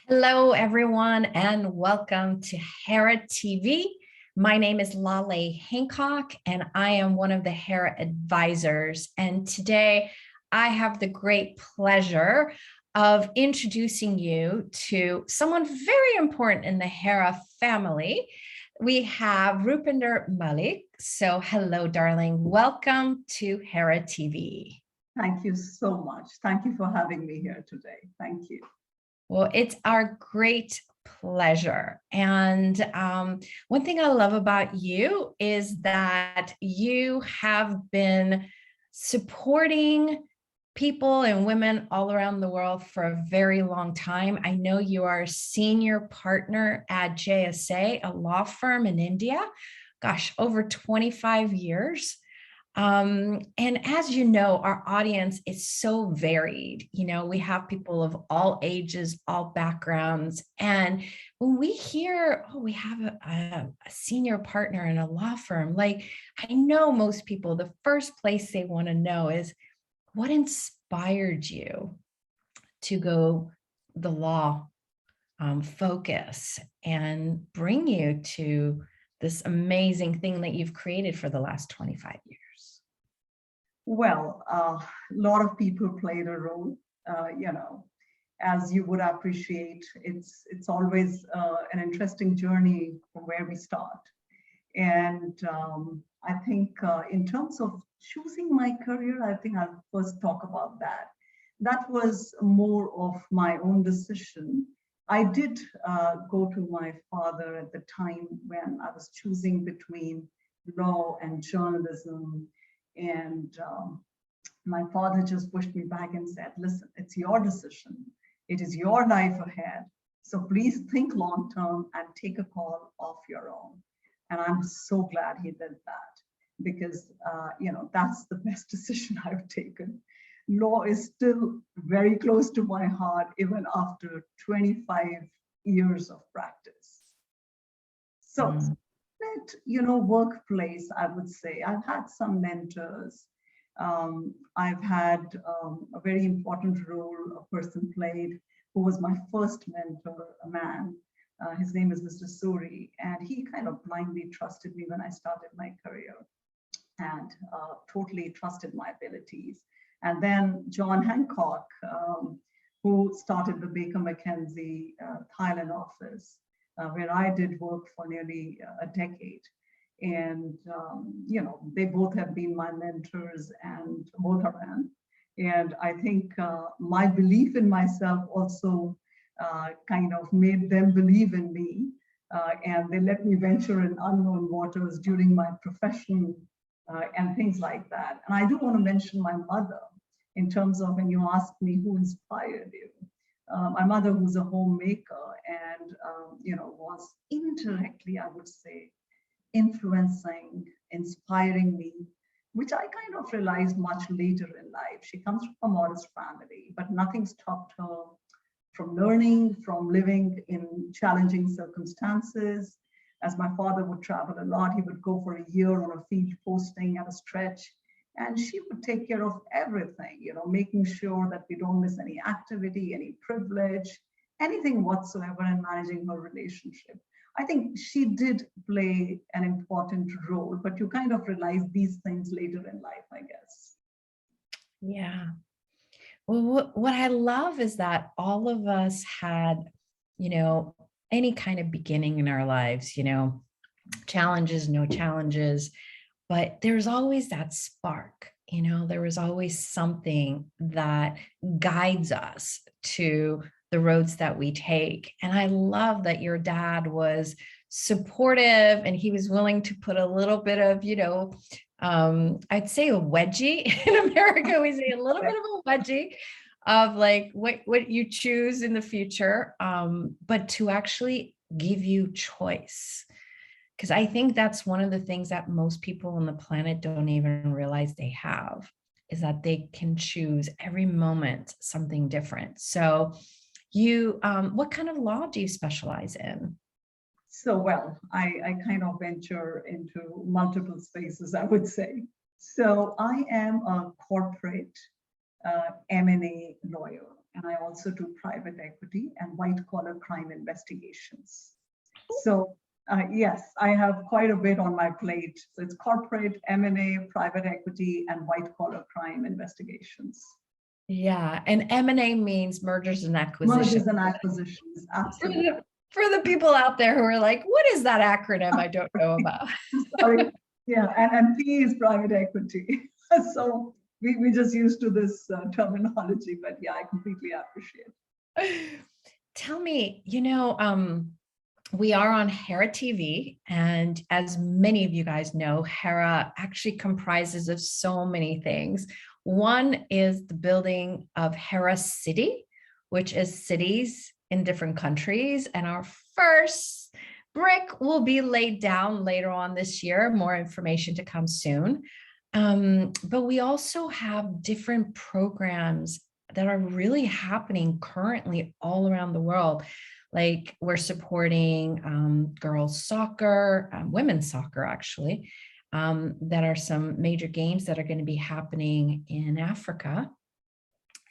Hello, everyone, and welcome to Hera TV. My name is Laleh Hancock, and I am one of the Hera advisors. And today I have the great pleasure of introducing you to someone very important in the Hera family. We have Rupinder Malik. So hello, darling. Welcome to Hera TV. Thank you so much. Thank you for having me here today. Thank you. Well, it's our great pleasure. And one thing I love about you is that you have been supporting people and women all around the world for a very long time. I know you are a senior partner at JSA, a law firm in India. Gosh, over 25 years. And as you know, our audience is so varied. You know, we have people of all ages, all backgrounds. And when we hear, oh, we have a senior partner in a law firm, like I know most people, the first place they want to know is what inspired you to go the law focus and bring you to this amazing thing that you've created for the last 25 years? Well, a lot of people played a role, as you would appreciate. It's always an interesting journey from where we start. And I think in terms of choosing my career, I think I'll first talk about that. That was more of my own decision. I did go to my father at the time when I was choosing between law and journalism. And my father just pushed me back and said, listen, it's your decision. It is your life ahead. So please think long term and take a call of your own. And I'm so glad he did that because, that's the best decision I've taken. Law is still very close to my heart, even after 25 years of practice. So. Workplace, I would say I've had some mentors. I've had a very important role a person played who was my first mentor, a man. His name is Mr. Suri, and he kind of blindly trusted me when I started my career and totally trusted my abilities. And then John Hancock, who started the Baker McKenzie Thailand office. Where I did work for nearly a decade. And, they both have been my mentors and both are men. And I think my belief in myself also kind of made them believe in me. And they let me venture in unknown waters during my profession and things like that. And I do want to mention my mother in terms of when you asked me who inspired you. My mother, who's a homemaker and, was indirectly, I would say, influencing, inspiring me, which I kind of realized much later in life. She comes from a modest family, but nothing stopped her from learning, from living in challenging circumstances. As my father would travel a lot, he would go for a year on a field posting at a stretch. And she would take care of everything, making sure that we don't miss any activity, any privilege, anything whatsoever in managing her relationship. I think she did play an important role, but you kind of realize these things later in life, I guess. Yeah. Well, what I love is that all of us had, any kind of beginning in our lives, challenges, no challenges. But there's always that spark, there was always something that guides us to the roads that we take. And I love that your dad was supportive and he was willing to put a little bit of, I'd say a wedgie. In America, we say a little bit of a wedgie of like what you choose in the future, but to actually give you choice. Because I think that's one of the things that most people on the planet don't even realize they have, is that they can choose every moment something different. So you, what kind of law do you specialize in? So, well, I kind of venture into multiple spaces, I would say. So I am a corporate M&A lawyer, and and I also do private equity and white-collar crime investigations. So yes, I have quite a bit on my plate. So it's corporate, M&A, private equity, and white-collar crime investigations. Yeah, and M&A means mergers and acquisitions. Mergers and acquisitions, absolutely. For the people out there who are like, what is that acronym I don't know about? Sorry. Yeah, and P is private equity. So we just used to this terminology, but yeah, I completely appreciate it. Tell me, we are on Hera TV, and as many of you guys know, Hera actually comprises of so many things. One is the building of Hera City, which is cities in different countries, and our first brick will be laid down later on this year. More information to come soon. But we also have different programs that are really happening currently all around the world. Like we're supporting girls soccer, women's soccer actually, that are some major games that are going to be happening in Africa,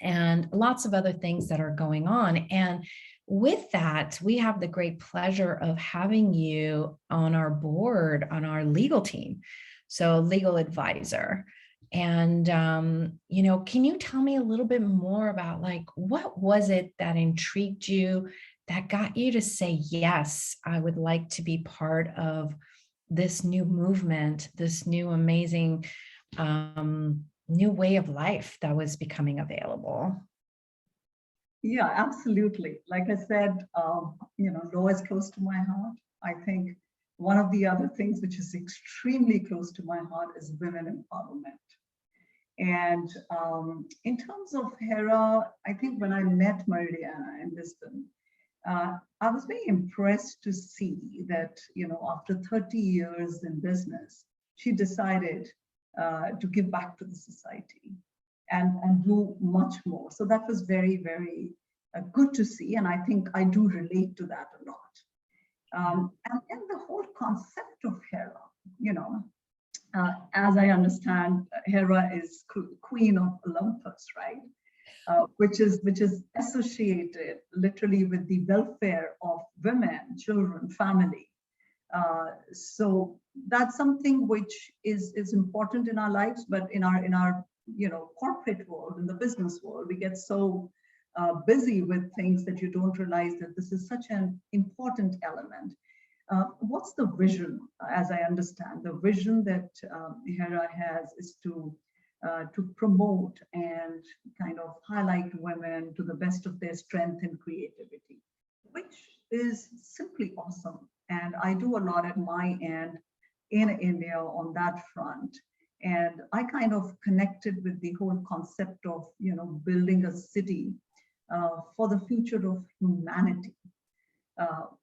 and lots of other things that are going on. And with that, we have the great pleasure of having you on our board, on our legal team. So legal advisor. And, can you tell me a little bit more about like, what was it that intrigued you, that got you to say, yes, I would like to be part of this new movement, this new amazing new way of life that was becoming available? Yeah, absolutely. Like I said, law is close to my heart. I think one of the other things which is extremely close to my heart is women empowerment. And in terms of Hera, I think when I met Meridiana in Lisbon, I was very impressed to see that, after 30 years in business, she decided to give back to the society and do much more. So that was very, very good to see. And I think I do relate to that a lot. And the whole concept of Hera, as I understand, Hera is queen of Olympus, right? Which is associated literally with the welfare of women, children, family. So that's something which is important in our lives, but in our corporate world, in the business world, we get so busy with things that you don't realize that this is such an important element. What's the vision? As I understand, the vision that Hera has is to promote and kind of highlight women to the best of their strength and creativity, which is simply awesome. And I do a lot at my end in India on that front. And I kind of connected with the whole concept of, building a city for the future of humanity.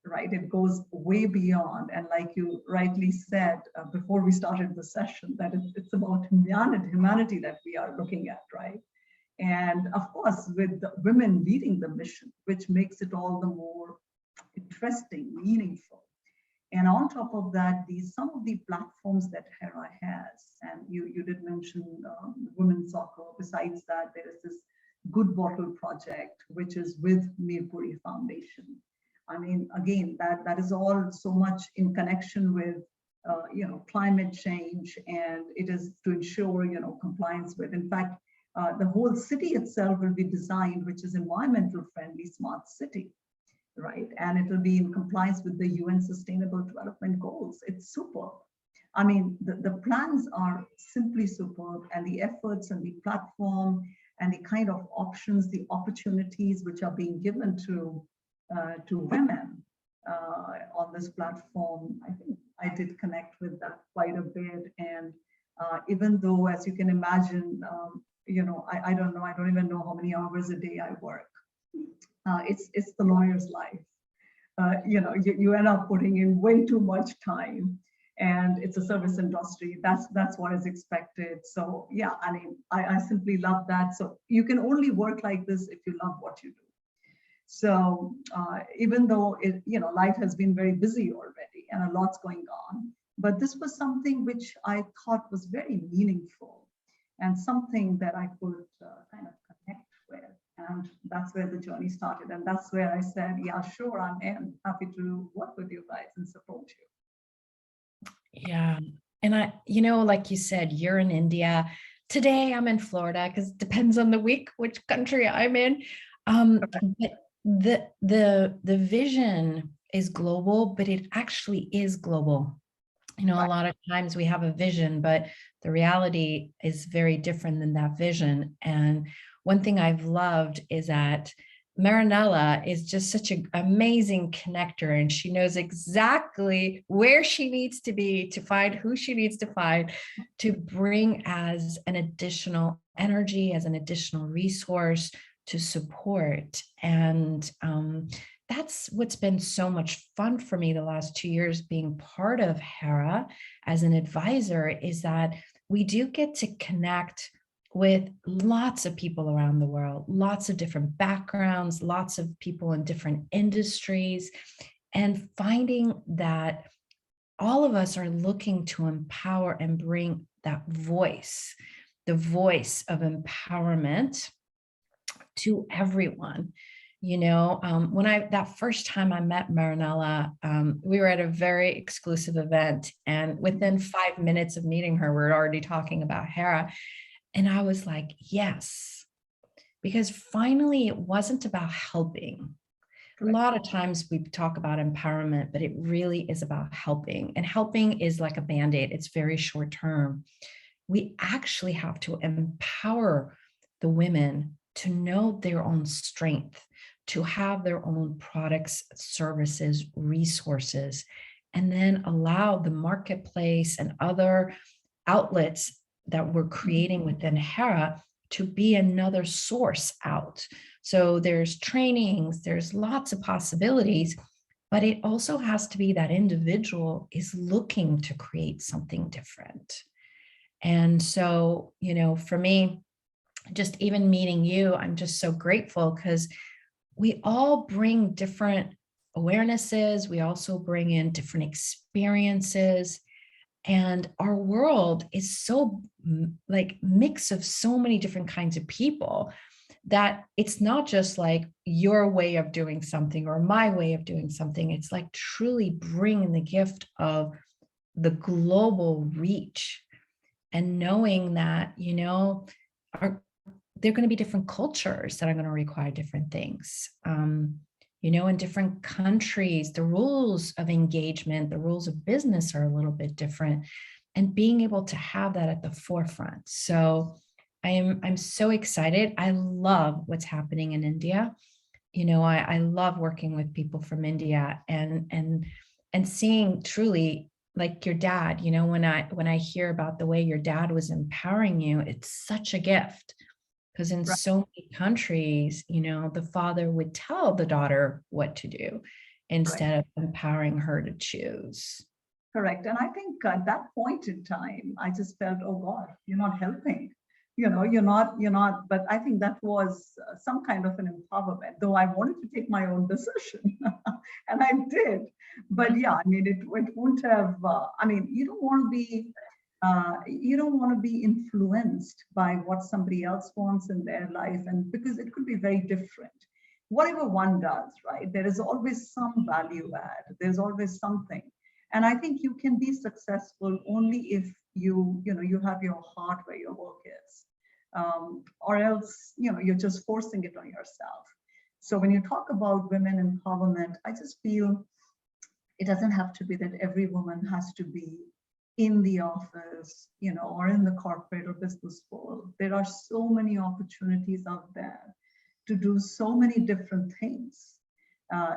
Right, it goes way beyond, and like you rightly said before we started the session, that it's about humanity that we are looking at, right? And of course, with the women leading the mission, which makes it all the more interesting, meaningful. And on top of that, some of the platforms that Hera has, and you did mention women's soccer. Besides that, there is this Good Bottle project, which is with Mirpuri Foundation. I mean, again, that is all so much in connection with, climate change, and it is to ensure, compliance with. In fact, the whole city itself will be designed, which is environmental friendly, smart city, right? And it will be in compliance with the UN Sustainable Development Goals. It's superb. I mean, the plans are simply superb, and the efforts and the platform and the kind of options, the opportunities which are being given to women on this platform, I think I did connect with that quite a bit. And even though, as you can imagine, I don't know, I don't even know how many hours a day I work. It's the lawyer's life. You end up putting in way too much time, and it's a service industry. That's what is expected. So yeah, I mean, I simply love that. So you can only work like this if you love what you do. So even though life has been very busy already and a lot's going on, but this was something which I thought was very meaningful and something that I could kind of connect with. And that's where the journey started. And that's where I said, yeah, sure, I'm in, happy to work with you guys and support you. Yeah. And like you said, you're in India. Today I'm in Florida because it depends on the week which country I'm in. But the vision is global, but it actually is global. A Right. lot of times we have a vision, but the reality is very different than that vision. And one thing I've loved is that Marinella is just such an amazing connector, and she knows exactly where she needs to be to find who she needs to find to bring as an additional energy, as an additional resource to support. And that's what's been so much fun for me the last 2 years being part of Hera as an advisor, is that we do get to connect with lots of people around the world, lots of different backgrounds, lots of people in different industries, and finding that all of us are looking to empower and bring that voice, the voice of empowerment to everyone. When that first time I met Marinella, we were at a very exclusive event, and within 5 minutes of meeting her, we were already talking about Hera. And I was like, yes, because finally it wasn't about helping. A lot of times we talk about empowerment, but it really is about helping. And helping is like a Band-Aid. It's very short term. We actually have to empower the women to know their own strength, to have their own products, services, resources, and then allow the marketplace and other outlets that we're creating within Hera to be another source out. So there's trainings, there's lots of possibilities, but it also has to be that individual is looking to create something different. And so, for me, just even meeting you, I'm just so grateful because we all bring different awarenesses. We also bring in different experiences. And our world is so like mix of so many different kinds of people that it's not just like your way of doing something or my way of doing something. It's like truly bringing the gift of the global reach and knowing that, there are going to be different cultures that are going to require different things. In different countries, the rules of engagement, the rules of business are a little bit different, and being able to have that at the forefront. So I'm so excited. I love what's happening in India. I love working with people from India and seeing truly like your dad, when I hear about the way your dad was empowering you, it's such a gift. Because in so many countries, the father would tell the daughter what to do instead of empowering her to choose. Correct. And I think at that point in time, I just felt, oh God, you're not helping. You're not, but I think that was some kind of an empowerment, though I wanted to take my own decision and I did. But yeah, I mean, it wouldn't have, you don't want to be influenced by what somebody else wants in their life, and because it could be very different. Whatever one does, right? There is always some value add. There's always something. And I think you can be successful only if you have your heart where your work is. Or else, you're just forcing it on yourself. So when you talk about women empowerment, I just feel it doesn't have to be that every woman has to be in the office, or in the corporate or business world. There are so many opportunities out there to do so many different things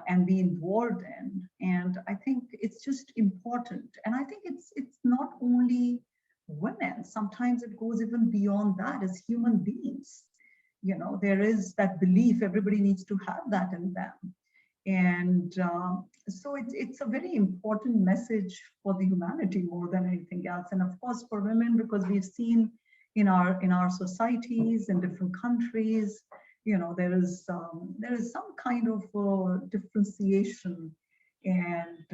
and be involved in. And I think it's just important. And I think it's not only women. Sometimes it goes even beyond that as human beings. There is that belief everybody needs to have that in them. And so it's a very important message for the humanity more than anything else. And of course for women, because we've seen in our societies in different countries, there is some kind of differentiation, and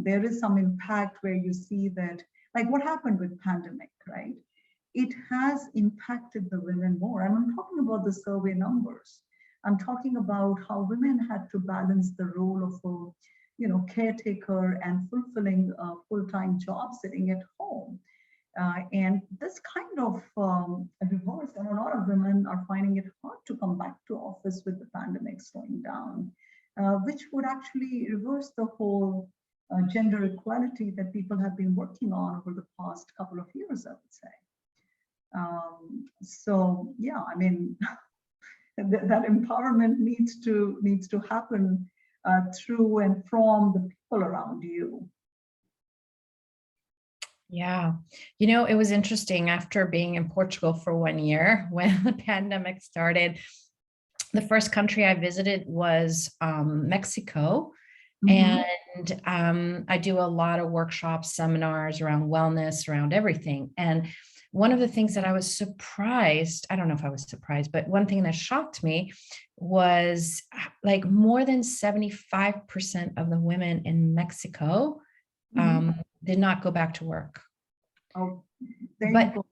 there is some impact where you see that, like what happened with pandemic, right? It has impacted the women more. And I'm talking about the survey numbers. I'm talking about how women had to balance the role of a, caretaker and fulfilling a full-time job sitting at home. And this kind of reverse, and a lot of women are finding it hard to come back to office with the pandemic slowing down, which would actually reverse the whole gender equality that people have been working on over the past couple of years, I would say. So yeah, I mean, that empowerment needs to happen through and from the people around you. Yeah. It was interesting after being in Portugal for 1 year when the pandemic started. The first country I visited was Mexico. Mhm. And I do a lot of workshops, seminars around wellness, around everything. And one of the things that I was surprised, I don't know if I was surprised, but one thing that shocked me was like more than 75% of the women in Mexico did not go back to work. Oh, there you But go.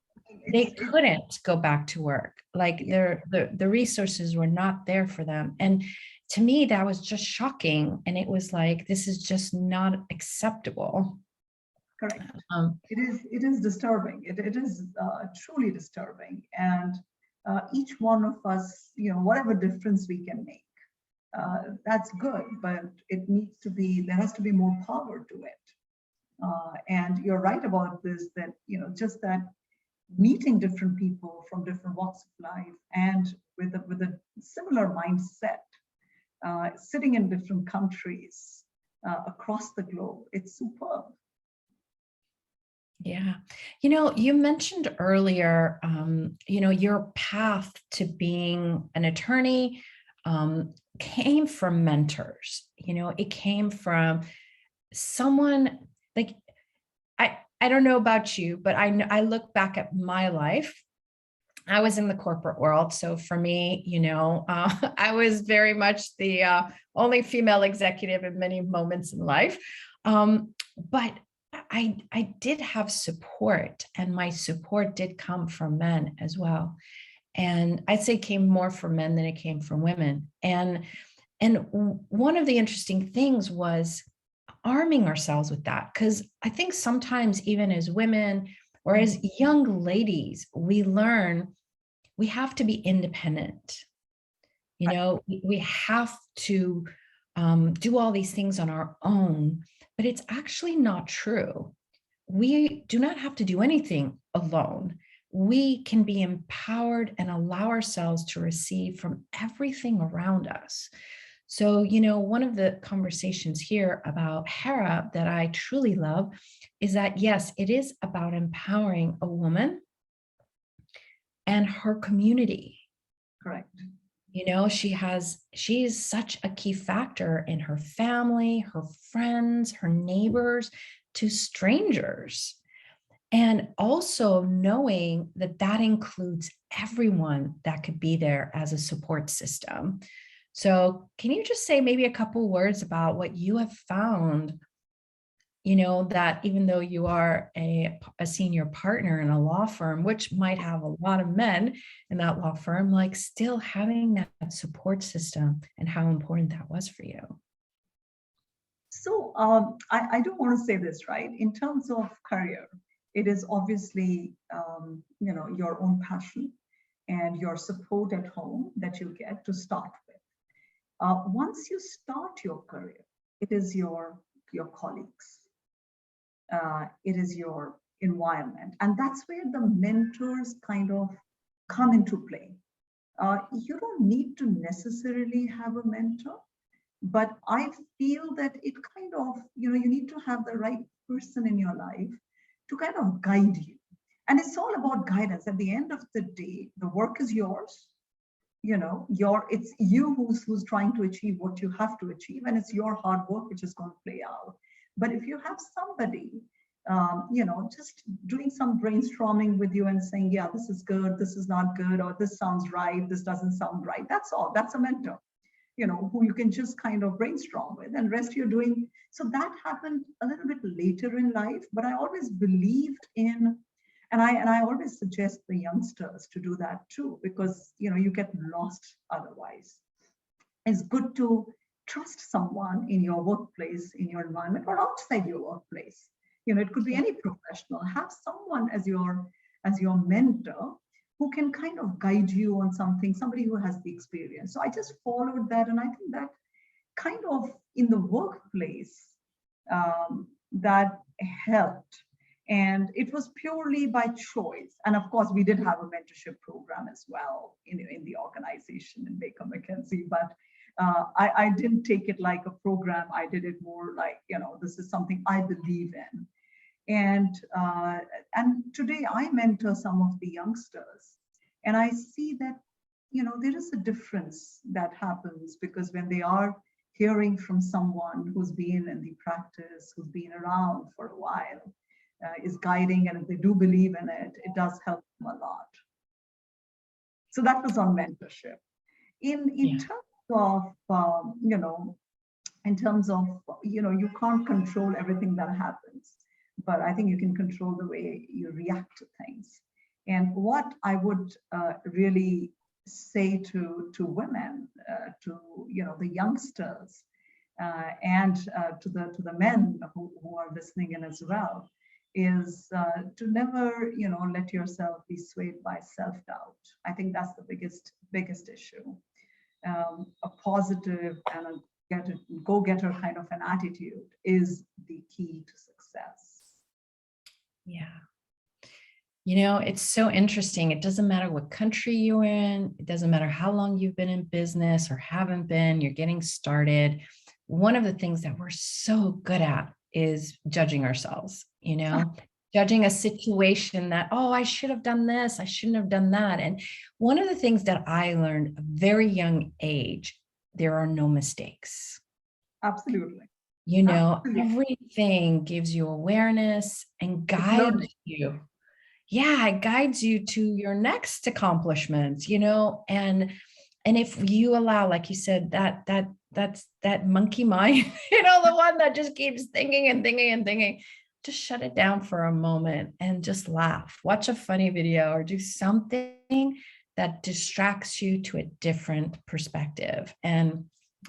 they couldn't go back to work. Like the resources were not there for them. And to me, that was just shocking. And it was like, this is just not acceptable. Correct. It is disturbing. It is truly disturbing. And each one of us, whatever difference we can make, that's good, but it needs to be, there has to be more power to it. And you're right about this, that, just that meeting different people from different walks of life and with a similar mindset, sitting in different countries across the globe, it's superb. Yeah. You mentioned earlier, your path to being an attorney came from mentors. It came from someone like, I don't know about you, but I look back at my life. I was in the corporate world. So for me, I was very much the only female executive in many moments in life. But I did have support, and my support did come from men as well. And I'd say it came more from men than it came from women. And one of the interesting things was arming ourselves with that, because I think sometimes even as women or as young ladies, we learn we have to be independent. We have to do all these things on our own, but it's actually not true. We do not have to do anything alone. We can be empowered and allow ourselves to receive from everything around us. So, one of the conversations here about Hera that I truly love is that, yes, it is about empowering a woman and her community. Correct. She is such a key factor in her family, her friends, her neighbors, to strangers. And also knowing that that includes everyone that could be there as a support system. So can you just say maybe a couple words about what you have found, that even though you are a senior partner in a law firm, which might have a lot of men in that law firm, like still having that support system and how important that was for you? So I do want to say this, right? In terms of career, it is obviously, your own passion and your support at home that you get to start with. Once you start your career, it is your colleagues. It is your environment. And that's where the mentors kind of come into play. You don't need to necessarily have a mentor, but I feel that it kind of, you need to have the right person in your life to kind of guide you. And it's all about guidance. At the end of the day, the work is yours. It's you who's trying to achieve what you have to achieve, and it's your hard work which is going to play out. But if you have somebody, just doing some brainstorming with you and saying, yeah, this is good, this is not good, or this sounds right, this doesn't sound right, that's all. That's a mentor, who you can just kind of brainstorm with, and rest you're doing. So that happened a little bit later in life, but I always believed in, and I always suggest the youngsters to do that too, because you get lost otherwise. it's good to trust someone in your workplace, in your environment, or outside your workplace. It could be any professional. Have someone as your mentor who can kind of guide you on something, somebody who has the experience. So I just followed that, and I think that kind of in the workplace, that helped. And it was purely by choice. And of course, we did have a mentorship program as well in the organization in Baker McKenzie, but I didn't take it like a program. I did it more like, this is something I believe in. And today I mentor some of the youngsters, and I see that, there is a difference that happens, because when they are hearing from someone who's been in the practice, who's been around for a while, is guiding, and if they do believe in it, it does help them a lot. So that was on mentorship. In terms of, in terms of, you can't control everything that happens, but I think you can control the way you react to things. And what I would really say to women, to the youngsters, and to the men who are listening in as well, is to never let yourself be swayed by self-doubt. I think that's the biggest issue. A positive and a go-getter kind of an attitude is the key to success. Yeah. It's so interesting. It doesn't matter what country you're in. It doesn't matter how long you've been in business or haven't been, you're getting started. One of the things that we're so good at is judging ourselves, judging a situation that, oh, I should have done this, I shouldn't have done that. And one of the things that I learned at a very young age, there are no mistakes. Absolutely. Absolutely. Everything gives you awareness and guides you. Yeah, it guides you to your next accomplishments, and if you allow, like you said, that's that monkey mind, the one that just keeps thinking and thinking and thinking, just shut it down for a moment and just laugh, watch a funny video, or do something that distracts you to a different perspective. And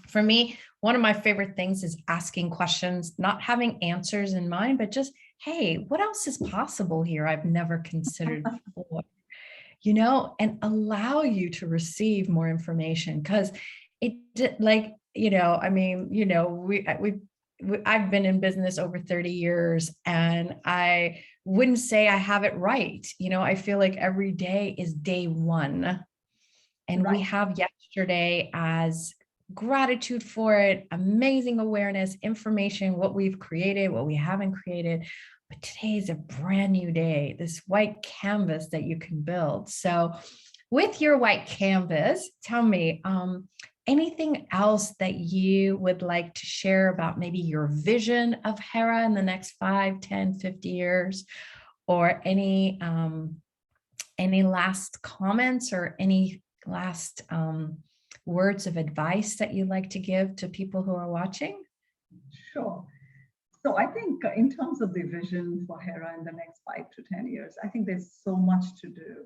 for me, one of my favorite things is asking questions, not having answers in mind, but just, hey, what else is possible here I've never considered before, and allow you to receive more information. Because I've been in business over 30 years, and I wouldn't say I have it right. I feel like every day is day one, and we have yesterday as gratitude for it, amazing awareness, information, what we've created, what we haven't created. But today is a brand new day, this white canvas that you can build. So with your white canvas, tell me, anything else that you would like to share about maybe your vision of Hera in the next 5, 10, 50 years, or any last comments or any last words of advice that you'd like to give to people who are watching? Sure. So I think in terms of the vision for Hera in the next 5 to 10 years, I think there's so much to do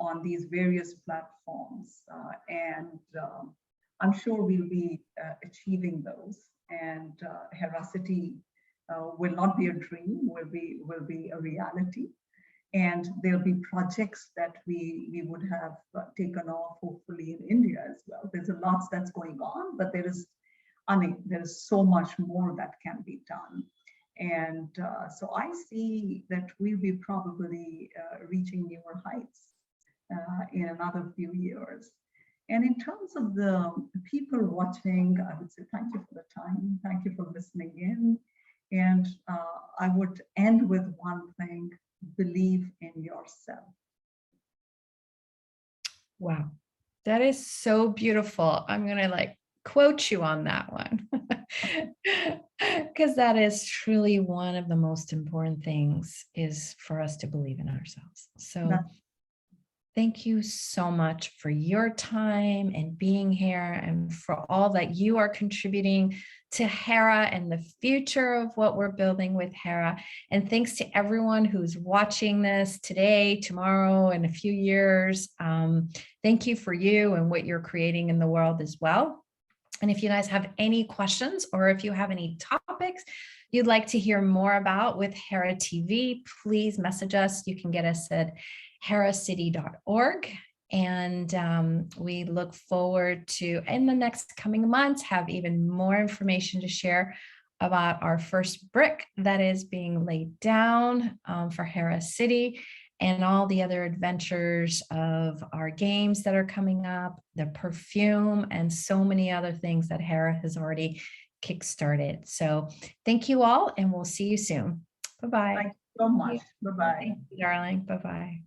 on these various platforms. And I'm sure we'll be achieving those. And Hera City will not be a dream, will be a reality. And there'll be projects that we would have taken off, hopefully in India as well. There's a lot that's going on, but there is so much more that can be done. And so I see that we'll be probably reaching newer heights in another few years. And in terms of the people watching, I would say thank you for the time. Thank you for listening in. And I would end with one thing: believe in yourself. Wow, that is so beautiful. I'm going to quote you on that one, because that is truly one of the most important things, is for us to believe in ourselves. So Thank you so much for your time and being here and for all that you are contributing to Hera and the future of what we're building with Hera. And thanks to everyone who's watching this today, tomorrow, in a few years. Thank you for you and what you're creating in the world as well. And if you guys have any questions or if you have any topics you'd like to hear more about with Hera TV, please message us. You can get us at heracity.org. And we look forward to, in the next coming months, have even more information to share about our first brick that is being laid down for Hera City, and all the other adventures of our games that are coming up, the perfume, and so many other things that Hera has already kickstarted. So thank you all, and we'll see you soon. Bye-bye. Thank you so much. Bye-bye. Thank you, darling. Bye-bye.